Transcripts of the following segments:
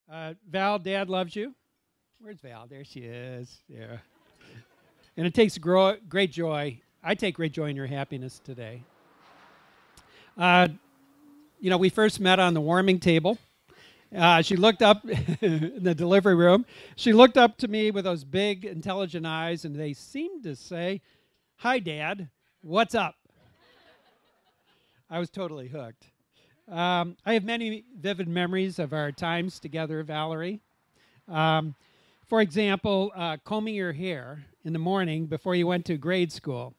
Val, Dad loves you. Where's Val? There she is. Yeah. And it takes great joy. I take great joy in your happiness today. Uh, we first met on the warming table. She looked up in the delivery room. She looked up to me with those big, intelligent eyes, and they seemed to say, "Hi, Dad. What's up?" I was totally hooked. I have many vivid memories of our times together, Valerie. Um, for example, combing your hair in the morning before you went to grade school.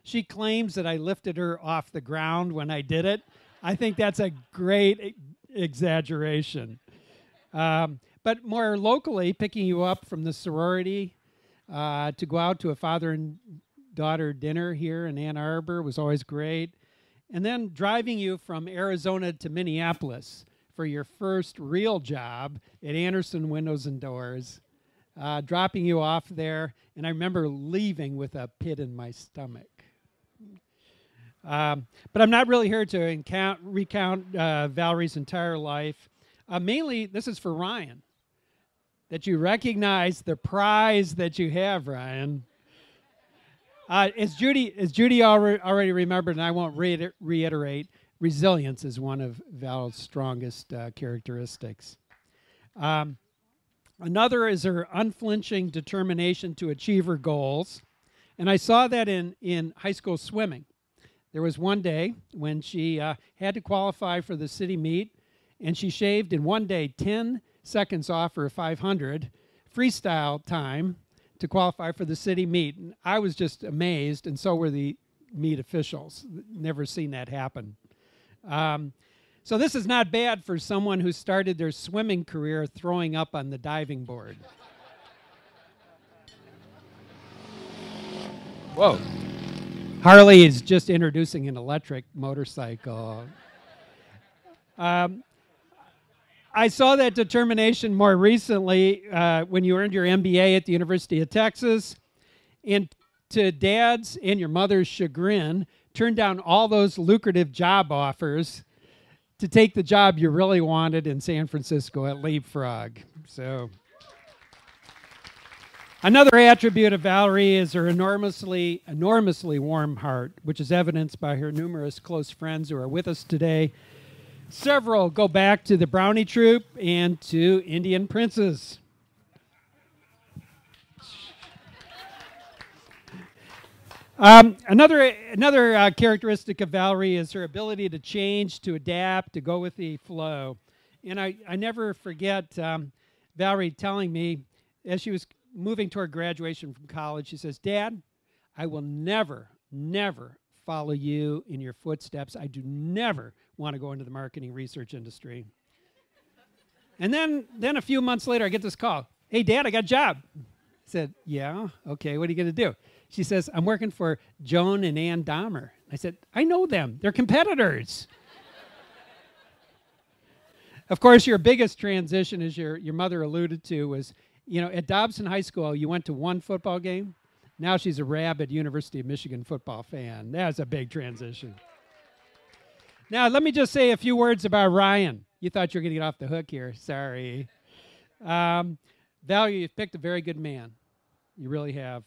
She claims that I lifted her off the ground when I did it. I think that's a great exaggeration. But more locally, picking you up from the sorority to go out to a father and daughter dinner here in Ann Arbor was always great. And then driving you from Arizona to Minneapolis for your first real job at Anderson Windows and Doors, dropping you off there. And I remember leaving with a pit in my stomach. But I'm not really here to recount Valerie's entire life. Mainly, this is for Ryan, that you recognize the prize that you have, Ryan. As Judy already remembered, and I won't reiterate, resilience is one of Val's strongest characteristics. Another is her unflinching determination to achieve her goals. And I saw that in high school swimming. There was one day when she had to qualify for the city meet, and she shaved in one day 10 seconds off her 500 freestyle time to qualify for the city meet. And I was just amazed, and so were the meet officials. Never seen that happen. So this is not bad for someone who started their swimming career throwing up on the diving board. Whoa. Harley is just introducing an electric motorcycle. I saw that determination more recently when you earned your MBA at the University of Texas, and to Dad's and your mother's chagrin, turned down all those lucrative job offers to take the job you really wanted in San Francisco at Leapfrog. So, another attribute of Valerie is her enormously warm heart, which is evidenced by her numerous close friends who are with us today. Several go back to the Brownie Troop and to Indian Princes. Another characteristic of Valerie is her ability to change, to adapt, to go with the flow. And I never forget Valerie telling me as she was moving toward graduation from college, she says, "Dad, I will never follow you in your footsteps. I do never want to go into the marketing research industry." And then a few months later, I get this call. "Hey, Dad, I got a job." I said, "Yeah, okay, what are you going to do?" She says, "I'm working for Joan and Ann Dahmer." I said, "I know them. They're competitors." Of course, your biggest transition, as your mother alluded to, was, at Dobson High School, you went to one football game. Now she's a rabid University of Michigan football fan. That's a big transition. Now, let me just say a few words about Ryan. You thought you were going to get off the hook here. Sorry. Val, you've picked a very good man. You really have.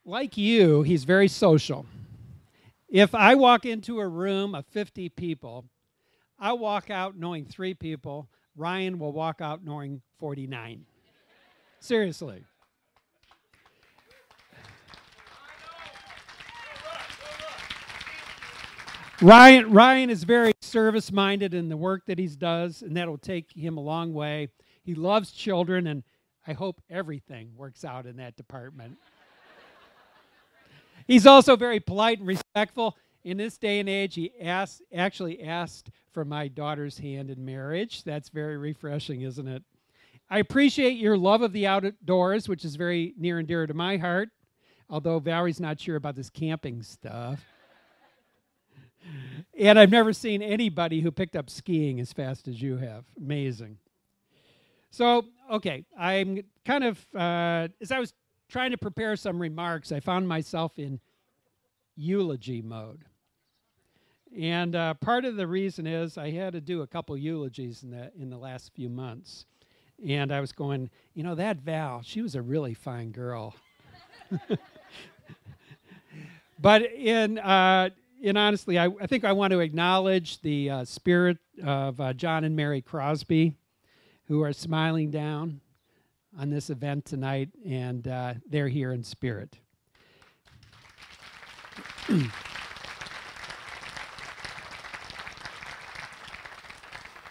Like you, he's very social. If I walk into a room of 50 people, I walk out knowing 3 people. Ryan will walk out knowing 49. Seriously. Ryan is very service-minded in the work that he does, and that will take him a long way. He loves children, and I hope everything works out in that department. He's also very polite and respectful. In this day and age, he actually asked for my daughter's hand in marriage. That's very refreshing, isn't it? I appreciate your love of the outdoors, which is very near and dear to my heart, although Valerie's not sure about this camping stuff. And I've never seen anybody who picked up skiing as fast as you have. Amazing. So, okay, I'm kind of, as I was trying to prepare some remarks, I found myself in eulogy mode. And part of the reason is I had to do a couple eulogies in the last few months. And I was going, you know, that Val, she was a really fine girl. But in honestly, I think I want to acknowledge the spirit of John and Mary Crosby, who are smiling down on this event tonight, and they're here in spirit.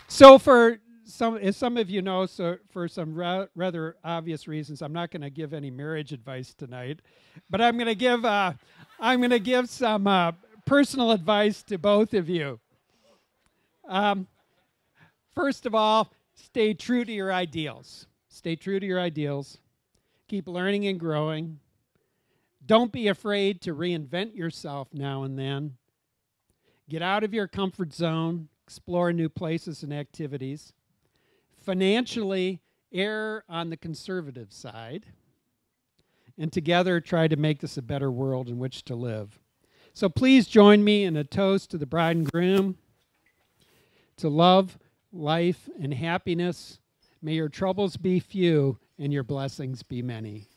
So as some of you know, so for some rather obvious reasons, I'm not going to give any marriage advice tonight, but I'm going to give some personal advice to both of you. First of all, stay true to your ideals. Stay true to your ideals. Keep learning and growing. Don't be afraid to reinvent yourself now and then. Get out of your comfort zone. Explore new places and activities. Financially, err on the conservative side. And together, try to make this a better world in which to live. So please join me in a toast to the bride and groom, to love, life, and happiness. May your troubles be few and your blessings be many.